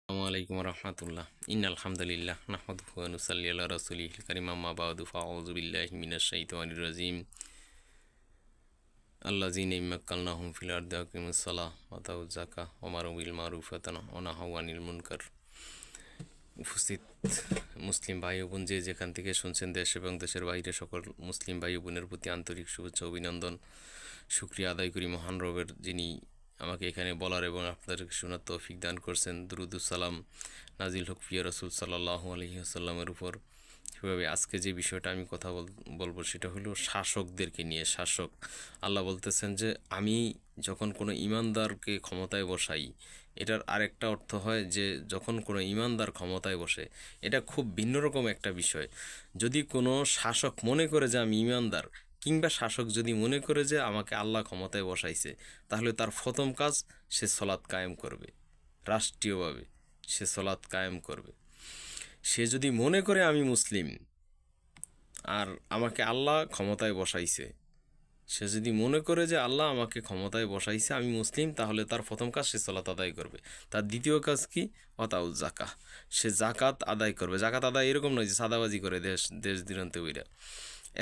আসসালামু আলাইকুম রহমতুল্লাহ আলহামদুলিল্লাহ নাহমাদুহু ওয়া নুসাল্লি আলা রাসূলিহিল কারীম আম্মা বা'দু ফাআউযু বিল্লাহি মিনাশ শাইতানির রাজীম আল্লাযীনা ইম্মাক্কালনাহুম ফিল আরদি আকিমুস সালাহ ওয়া আতাউয যাকাহ ওয়া আমারু বিল মা'রুফি ওয়া নাহাউ আনিল মুনকার। উপস্থিত মুসলিম ভাই বোন যে যেখান থেকে শুনছেন, দেশ এবং দেশের বাইরে সকল মুসলিম ভাই বোনের প্রতি আন্তরিক শুভেচ্ছা অভিনন্দন শুকরিয়া আদায় করি মহান রবের, যিনি আমাকে এখানে বলার এবং আপনাদেরকে শোনার তৌফিক দান করছেন। দুরুদুস সালাম নাজিল হোক প্রিয় রাসূল সাল্লাল্লাহু আলাইহি ওয়াসাল্লামের উপর। কীভাবে আজকে যে বিষয়টা আমি কথা বলবো সেটা হলো শাসকদেরকে নিয়ে। শাসক আল্লাহ বলতেছেন যে আমি যখন কোনো ইমানদারকে ক্ষমতায় বসাই, এটার আরেকটা অর্থ হয় যে যখন কোনো ইমানদার ক্ষমতায় বসে, এটা খুব ভিন্ন রকম একটা বিষয়। যদি কোনো শাসক মনে করে যে আমি ইমানদার, কিংবা শাসক যদি মনে করে যে আমাকে আল্লাহ ক্ষমতায় বসাইছে, তাহলে তার প্রথম কাজ সে সলাৎ কায়েম করবে। রাষ্ট্রীয়ভাবে সে সলাৎ কায়েম করবে। সে যদি মনে করে আমি মুসলিম আর আমাকে আল্লাহ ক্ষমতায় বসাইছে, সে যদি মনে করে যে আল্লাহ আমাকে ক্ষমতায় বসাইছে, আমি মুসলিম, তাহলে তার প্রথম কাজ সে সলাত আদায় করবে। তার দ্বিতীয় কাজ কি? ওয়াতাউজ জাকাহ, সে জাকাত আদায় করবে। জাকাত আদায় এরকম নয় যে সাদাবাজি করে দেশ দেশ দিনান্তে ওইরা।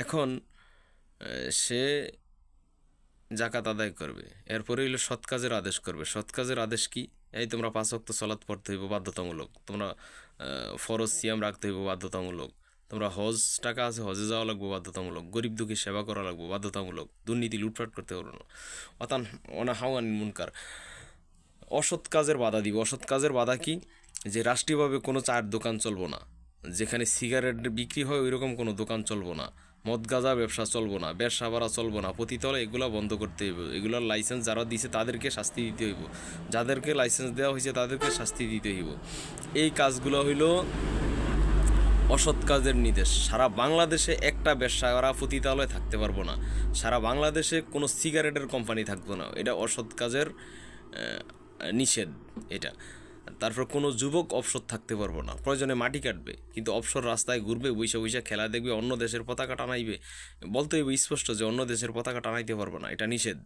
এখন সে জাকাত আদায় করবে। এরপরে হইলো সৎ কাজের আদেশ করবে। সৎ কাজের আদেশ কি? এই তোমরা 5 ওয়াক্ত সালাত পড়তে হইব বাধ্যতামূলক, তোমরা ফরজ সিয়াম রাখতে হইব বাধ্যতামূলক, তোমরা হজ টাকা আছে হজে যাওয়া লাগবে বাধ্যতামূলক, গরিব দুঃখী সেবা করা লাগবে বাধ্যতামূলক, দুর্নীতি লুটপাট করতে পারবো না। অতান অনা হাওয়ান মুনকার, অসৎ কাজের বাধা দিব। অসৎ কাজের বাধা কি? যে রাষ্ট্রীয়ভাবে কোনো চায়ের দোকান চলবো না, যেখানে সিগারেট বিক্রি হয় ওই রকম কোনো দোকান চলবো না, মদ গাঁজা ব্যবসা চলবো না, ব্যবসা বাড়া চলবো না, পতিতলে এগুলো বন্ধ করতে হইব। এগুলোর লাইসেন্স যারা দিছে তাদেরকে শাস্তি দিতে হইব, যাদেরকে লাইসেন্স দেওয়া হয়েছে তাদেরকে শাস্তি দিতে হইব। এই কাজগুলো হইল অসৎ কাজের নির্দেশ। সারা বাংলাদেশে একটা ব্যবসায়ীরা পতিতালয়ে থাকতে পারবো না, সারা বাংলাদেশে কোনো সিগারেটের কোম্পানি থাকবো না, এটা অসৎ কাজের নিষেধ এটা। তারপর কোনো যুবক অবসর থাকতে পারবো না, প্রয়োজনে মাটি কাটবে, কিন্তু অবসর রাস্তায় ঘুরবে, বৈশা বৈশা খেলা দেখবে, অন্য দেশের পতাকা টানাইবে, বলতে হইব স্পষ্ট যে অন্য দেশের পতাকা টানাইতে পারবো না, এটা নিষেধ,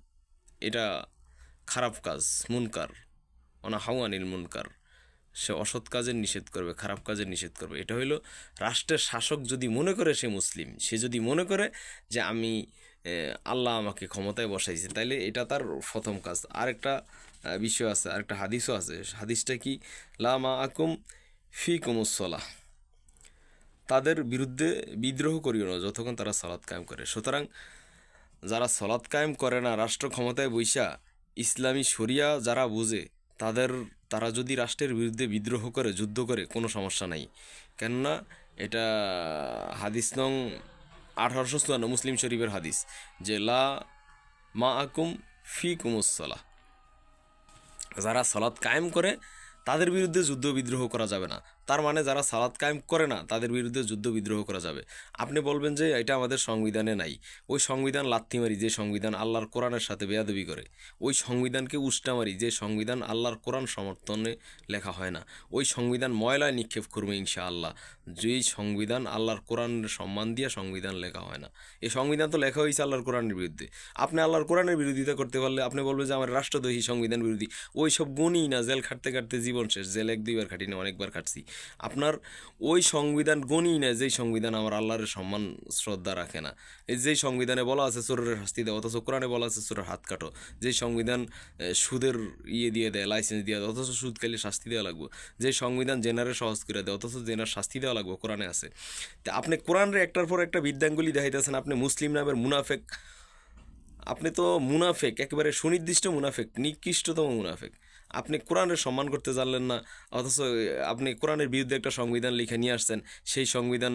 এটা খারাপ কাজ, মুনকার, অনা হাওয়ানিল মুনকার। সে অসৎ কাজের নিষেধ করবে, খারাপ কাজের নিষেধ করবে। এটা হইলো রাষ্ট্রের শাসক যদি মনে করে সে মুসলিম, সে যদি মনে করে যে আমি আল্লাহ আমাকে ক্ষমতায় বসাইছে, তাইলে এটা তার প্রথম কাজ। আরেকটা বিষয় আছে, আরেকটা হাদিসও আছে। হাদিসটা কি? লা মা আকুম ফি কুমুসলাহ, তাদের বিরুদ্ধে বিদ্রোহ করিও না যতক্ষণ তারা সালাত কায়েম করে। সুতরাং যারা সালাত কায়েম করে না, রাষ্ট্র ক্ষমতায় বৈশা ইসলামী শরিয়া যারা বুঝে, তারা যদি রাষ্ট্রের বিরুদ্ধে বিদ্রোহ করে, যুদ্ধ করে, কোনো সমস্যা নাই। কেননা এটা হাদিস নং 1854 মুসলিম শরীফের হাদিস, যে লা মা আকুম ফি কুমুসলাহ, যারা সালাত কায়েম করে তাদের বিরুদ্ধে যুদ্ধ বিদ্রোহ করা যাবে না। তার মানে যারা সালাত কায়েম করে না তাদের বিরুদ্ধে যুদ্ধ বিদ্রোহ করা যাবে। আপনি বলবেন যে এটা আমাদের সংবিধানে নাই। ওই সংবিধান লাথি মারি যে সংবিধান আল্লাহর কোরআনের সাথে বেয়াদবি করে, ওই সংবিধানকে উষ্টা মারি যে সংবিধান আল্লাহর কোরআন সমর্থনে লেখা হয় না, ওই সংবিধান ময়লায় নিক্ষেপ করবে ইনশাআল্লাহ। যেই সংবিধান আল্লাহর কোরআনের সম্মান দিয়ে সংবিধান লেখা হয় না, এই সংবিধান তো লেখা হয়েছে আল্লাহর কোরআনের বিরুদ্ধে। আপনি আল্লাহর কোরআনের বিরোধিতা করতে পারলে আপনি বলবেন যে আমার রাষ্ট্রদ্রোহী, সংবিধান বিরোধী। ওই সব গুণই না, জেল খাটতে খাটতে জীবন শেষ। জেল 1-2 বার খাটি না, অনেকবার খাটছি। আপনার ওই সংবিধান গণই না যেই সংবিধান আমার আল্লাহর সম্মান শ্রদ্ধা রাখে না। এই যেই সংবিধানে বলা আছে চোরের শাস্তি দেয়, অথচ কোরআনে বলা আছে চোরের হাত কাটো। যেই সংবিধান সুদের দিয়ে দেয়, লাইসেন্স দিয়ে দেয়, অথচ সুদ খাইলে শাস্তি দেওয়া লাগবে। যে সংবিধান জেনারে সহজ করে দেয়, অথচ জেনার শাস্তি দেওয়া লাগবে, কোরআনে আছে। তা আপনি কোরআনের একটার পর একটা বিদ্যাঙ্গুলি দেখাইতেছেন, আপনি মুসলিম নামের মুনাফেক। আপনি তো মুনাফেক, একেবারে সুনির্দিষ্ট মুনাফেক, নিকৃষ্টতম মুনাফেক। আপনি কোরআনের সম্মান করতে জানলেন না, অথচ আপনি কোরআনের বিরুদ্ধে একটা সংবিধান লিখে নিয়ে আসছেন। সেই সংবিধান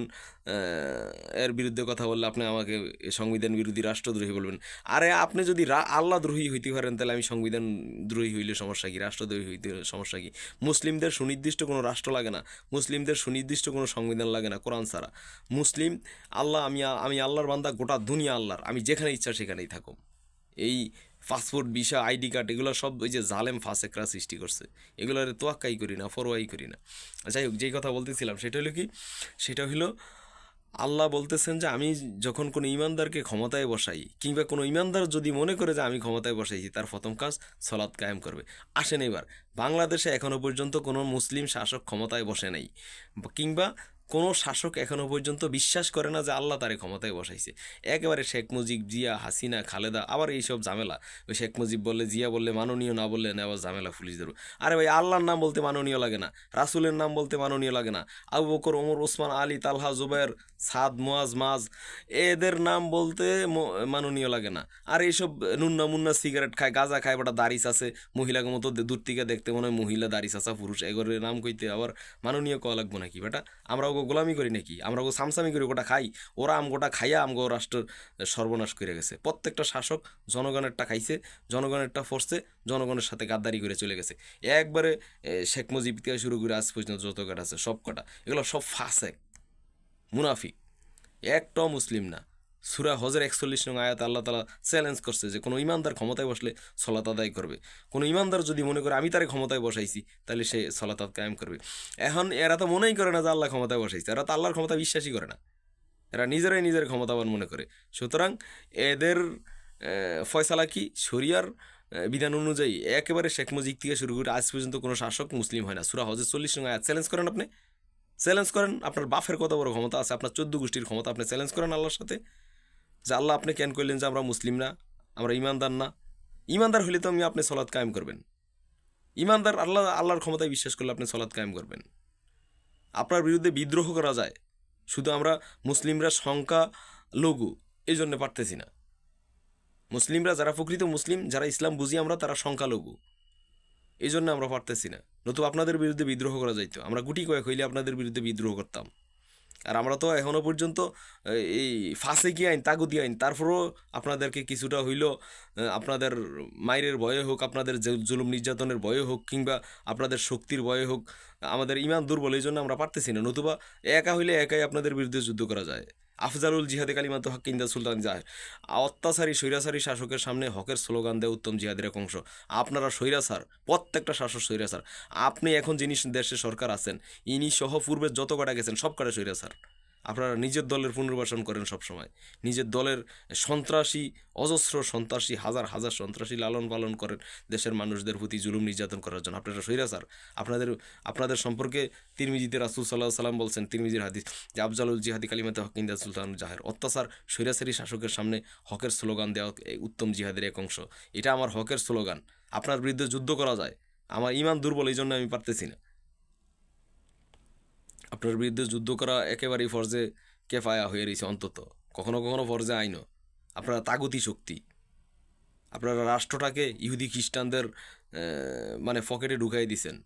এর বিরুদ্ধে কথা বললে আপনি আমাকে সংবিধান বিরোধী রাষ্ট্রদ্রোহী বলবেন। আরে আপনি যদি আল্লাহ দ্রোহী হইতে পারেন, তাহলে আমি সংবিধান দ্রোহী হইলে সমস্যা কি? রাষ্ট্রদ্রোহী হইতে সমস্যা কি? মুসলিমদের সুনির্দিষ্ট কোনো রাষ্ট্র লাগে না, মুসলিমদের সুনির্দিষ্ট কোনো সংবিধান লাগে না কোরআন ছাড়া। মুসলিম আল্লাহ, আমি আল্লাহর বান্দা, গোটা দুনিয়া আল্লাহর, আমি যেখানে ইচ্ছা সেখানেই থাকো। এই পাসপোর্ট, ভিসা, আইডি কার্ড, এগুলো সব ওই যে জালেম ফাসেকরা সৃষ্টি করছে, এগুলোর তোয়াক্কাই করি না, ফরোয়াই করি না। যাই হোক, যেই কথা বলতেছিলাম সেটা হলো কি? সেটা হলো আল্লাহ বলতেছেন যে আমি যখন কোনো ইমানদারকে ক্ষমতায় বসাই, কিংবা কোনো ইমানদার যদি মনে করে যে আমি ক্ষমতায় বসাইছি, তার প্রথম কাজ সালাত কায়েম করবে। আসেন এবার, বাংলাদেশে এখনো পর্যন্ত কোনো মুসলিম শাসক ক্ষমতায় বসে নাই, কিংবা কোনো শাসক এখনো পর্যন্ত বিশ্বাস করে না যে আল্লাহ তারে ক্ষমতায় বসাইছে। একেবারে শেখ মুজিব, জিয়া, হাসিনা, খালেদা, আবার এইসব ঝামেলা। ওই শেখ মুজিব বললে, জিয়া বললে মাননীয়, না বললে নেওয়া ঝামেলা পুলিশ ধরো। আরে ভাই, আল্লাহর নাম বলতে মাননীয় লাগে না? রাসুলের নাম বলতে মাননীয় লাগে না? আবু বকর, ওমর, ওসমান, আলী, তালহা, জুবায়ের, সাদ, মুয়াজ, মাজ, এদের নাম বলতে মাননীয় লাগে না? আর এইসব নুন্না মুন্না সিগারেট খায়, গাঁজা খায়, বেটা দাড়িস আছে, মহিলাকে মতো দূর থেকে দেখতে মনে হয় মহিলা, দাড়িস আসা পুরুষ, এগোরের নাম কইতে আবার মাননীয় কওয়া লাগবো নাকি বেটা? আমরা ওকে গোলামি করি নাকি? আমরা ওকে সামসামি করি, গোটা খাই? ওরা আমগোটা খাইয়া আমগো রাষ্ট্রের সর্বনাশ করে গেছে। প্রত্যেকটা শাসক জনগণেরটা খাইছে, জনগণেরটা ফসছে, জনগণের সাথে গাদ্দারি করে চলে গেছে। একবারে শেখ মুজিব থেকে শুরু করে আজ পর্যন্ত যত কটা আছে সব কটা, এগুলো সব ফাসেক, মুনাফিক, একটাও মুসলিম না। সূরা হজের 41 নং আয়াত আল্লাহ তাআলা চ্যালেঞ্জ করছে যে কোনো ইমানদার ক্ষমতায় বসলে সলাত আদায় করবে। কোনো ইমানদার যদি মনে করে আমি তারে ক্ষমতায় বসাইছি, তাহলে সে সলাত কায়েম করবে। এখন এরা তো মনেই করে না যে আল্লাহ ক্ষমতায় বসাইছে, এরা তো আল্লাহর ক্ষমতা বিশ্বাসই করে না, এরা নিজেরাই নিজের ক্ষমতাবান মনে করে। সুতরাং এদের ফয়সালা কি? শরিয়ার বিধান অনুযায়ী একেবারে শেখ মুজিব থেকে শুরু করে আজ পর্যন্ত কোনো শাসক মুসলিম হয় না। সূরা হজের 40 নং আয়াত চ্যালেঞ্জ করেন আপনি, চ্যালেঞ্জ করেন। আপনার বাপের কত বড় ক্ষমতা আছে, আপনার 14 গোষ্ঠীর ক্ষমতা, আপনি চ্যালেঞ্জ করেন আল্লাহর সাথে যে আল্লাহ আপনি কেন করলেন যে আমরা মুসলিম না, আমরা ইমানদার না? ইমানদার হলে তো আপনি সলাৎ কায়েম করবেন। ইমানদার আল্লাহর ক্ষমতায় বিশ্বাস করলে আপনি সলাৎ কায়েম করবেন। আপনার বিরুদ্ধে বিদ্রোহ করা যায়, শুধু আমরা মুসলিমরা সংখ্যা লঘু এই জন্য পারতেছি না। মুসলিমরা যারা প্রকৃত মুসলিম, যারা ইসলাম বুঝি আমরা, তারা সংখ্যালঘু, এই জন্য আমরা পারতেছি না। নতুবা আপনাদের বিরুদ্ধে বিদ্রোহ করা যাইতো, আমরা গুটি কয়েক হইলে আপনাদের বিরুদ্ধে বিদ্রোহ করতাম। আর আমরা তো এখনও পর্যন্ত এই ফাঁসে কি আইন, তাগুতি আইন, তারপরেও আপনাদেরকে কিছুটা হইল আপনাদের মায়ের ভয়ে হোক, আপনাদের জুলুম নির্যাতনের ভয়ে হোক, কিংবা আপনাদের শক্তির ভয়ে হোক, আমাদের ইমান দুর্বল, এই জন্য আমরা পারতেছি না। নতুবা একা হইলে একাই আপনাদের বিরুদ্ধে যুদ্ধ করা যায়। আফজালুল জিহাদে কালিমাত হক ইনদা সুলতান জাহের। অত্যাচারী স্বৈরাচারী শাসকের সামনে হকের স্লোগান দেয় উত্তম জিহাদের এক অংশ। আপনারা স্বৈরাচার, প্রত্যেকটা শাসক স্বৈরাচার। আপনি এখন যিনি দেশে সরকার আছেন, ইনি সহ পূর্বে যত কটা গেছেন সব কটা স্বৈরাচার। আপনারা নিজের দলের পুনর্বাসন করেন সবসময়, নিজের দলের সন্ত্রাসী, অজস্র সন্ত্রাসী, হাজার হাজার সন্ত্রাসী লালন পালন করেন দেশের মানুষদের প্রতি জুলুম নির্যাতন করার জন্য। আপনারা স্বৈরাচার। আপনাদের সম্পর্কে তিরমিজিতে রাসূল সাল্লাল্লাহু আলাইহি ওয়াসাল্লাম বলছেন, তিরমিজির হাদিস, যে আফজালুল জিহাদি কালিমাতে হক ইনদা সুলতান জাহের। অত্যাচার স্বৈরাচারী শাসকের সামনে হকের স্লোগান দেওয়া উত্তম জিহাদের এক অংশ। এটা আমার হকের স্লোগান। আপনার বিরুদ্ধে যুদ্ধ করা যায়, আমার ইমান দুর্বল, এই জন্য আমি পারতেছি না। আপনার বিরুদ্ধে যুদ্ধ করা একেবারেই ফরজে কেফায়া হয়ে রয়েছে, অন্তত কখনো কখনো ফরজে আইনও। আপনারা তাগুতি শক্তি, আপনারা রাষ্ট্রটাকে ইহুদি খ্রিস্টানদের মানে পকেটে ঢুকাই দিছেন,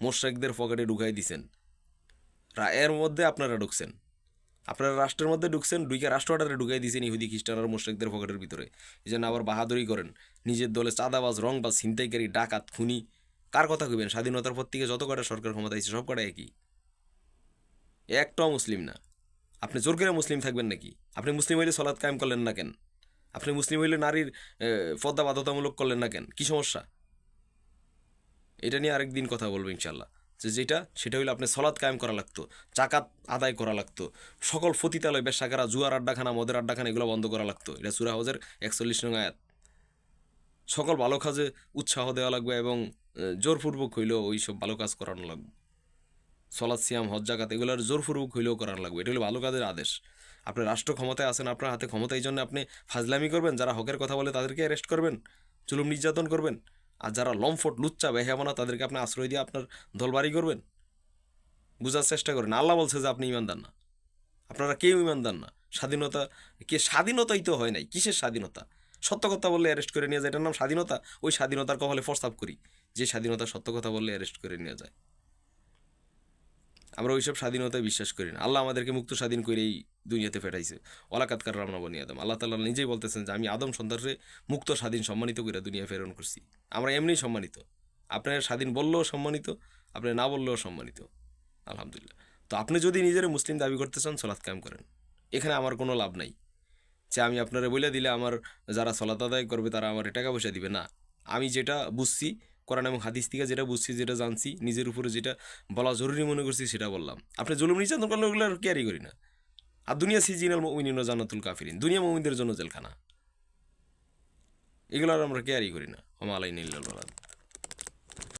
মোশরেকদের পকেটে ঢুকাই দিছেন, এর মধ্যে আপনারা ঢুকছেন। আপনারা রাষ্ট্রের মধ্যে ঢুকছেন, ঢুকে রাষ্ট্রটারে ঢুকাই দিয়েছেন ইহুদি খ্রিস্টান আর মোশরেকদের পকেটের ভিতরে। এই জন্য আবার বাহাদুরি করেন, নিজের দলে চাঁদাবাজ, রংবাজ, ছিনতাইকারী, ডাকাত, খুনি। কার কথা কইবেন? স্বাধীনতার পর থেকে যত কটা সরকার ক্ষমতা আছে সব কটা একই, একটাও মুসলিম না। আপনি জোর করে মুসলিম থাকবেন নাকি? আপনি মুসলিম হইলে সলাৎ কায়েম করলেন না কেন? আপনি মুসলিম হইলে নারীর পর্দা বাধ্যতামূলক করলেন না কেন? কি সমস্যা? এটা নিয়ে আরেকদিন কথা বলবো ইনশাল্লাহ। সেটা হইলে আপনি সলাৎ কায়েম করা লাগতো, জাকাত আদায় করা লাগতো, সকল ফতিতালয়, বেশ্যাখানা, জুয়ার আড্ডাখানা, মদের আড্ডাখানা, এগুলো বন্ধ করা লাগতো। এটা সূরা হজের 41 নং আয়াত। সকল ভালো কাজে উৎসাহ দেওয়া লাগবে এবং জোরপূর্বক হইলেও ওই সব ভালো কাজ করানো লাগবে। সলাৎ, সিয়াম, হজ, জাকাত এগুলোর জোরপূর্বক হইলেও করানো লাগবে। এটা হলো ভালো কাজের আদেশ। আপনি রাষ্ট্র ক্ষমতায় আছেন, আপনার হাতে ক্ষমতা, এই জন্য আপনি ফাজলামি করবেন, যারা হকের কথা বলে তাদেরকে অ্যারেস্ট করবেন, জুলুম নির্যাতন করবেন, আর যারা লম্ফট, লুচ্চা, বেহায়াপনা, তাদেরকে আপনি আশ্রয় দিয়ে আপনার দলবাড়ি করবেন। বুঝার চেষ্টা করেন, আল্লাহ বলছে যে আপনি ইমানদার না, আপনারা কেউ ইমানদার না। স্বাধীনতাই তো হয় নাই, কিসের স্বাধীনতা? সত্য কথা বললে অ্যারেস্ট করে নিয়ে যায়, এটার নাম স্বাধীনতা? ওই স্বাধীনতার কপালে প্রস্তাব করি যে স্বাধীনতা সত্য কথা বললে অ্যারেস্ট করে নিয়ে যায়। আমরা ওইসব স্বাধীনতায় বিশ্বাস করি না। আল্লাহ আমাদেরকে মুক্ত স্বাধীন করেই দুনিয়াতে ফেটাইছে। ওয়ালাকাদ কাররামনা বনি আদম। আল্লাহ তাআলা নিজেই বলতেছেন যে আমি আদম সন্তানরে মুক্ত স্বাধীন সম্মানিত করে দুনিয়া প্রেরণ করছি। আমরা এমনিই সম্মানিত। আপনার স্বাধীন বললেও সম্মানিত, আপনি না বললেও সম্মানিত। আলহামদুলিল্লাহ। তো আপনি যদি নিজের মুসলিম দাবি করতে চান, সলাৎ কায়েম করেন। এখানে আমার কোনো লাভ নাই যে আমি আপনারা বলে দিলে আমার যারা সলাৎ আদায় করবে তারা আমার টাকা পয়সা দিবে না। আমি যেটা বুঝছি, কোরআন এবং হাদিস থেকে যেটা বুঝছি, যেটা জানছি, নিজের উপরে যেটা বলা জরুরি মনে করছি সেটা বললাম। আপনি জুলুম নির্যাতন করলে ওগুলো আর কেয়ারই করি না। আর দুনিয়া সিজিনাল মুমিনিন ও জান্নাতুল কাফিরিন, দুনিয়া মুমিনদের জন্য জেলখানা। এগুলো আর আমরা কেয়ারই করি না। ওমা আলাইনা ইল্লাল বালাগ।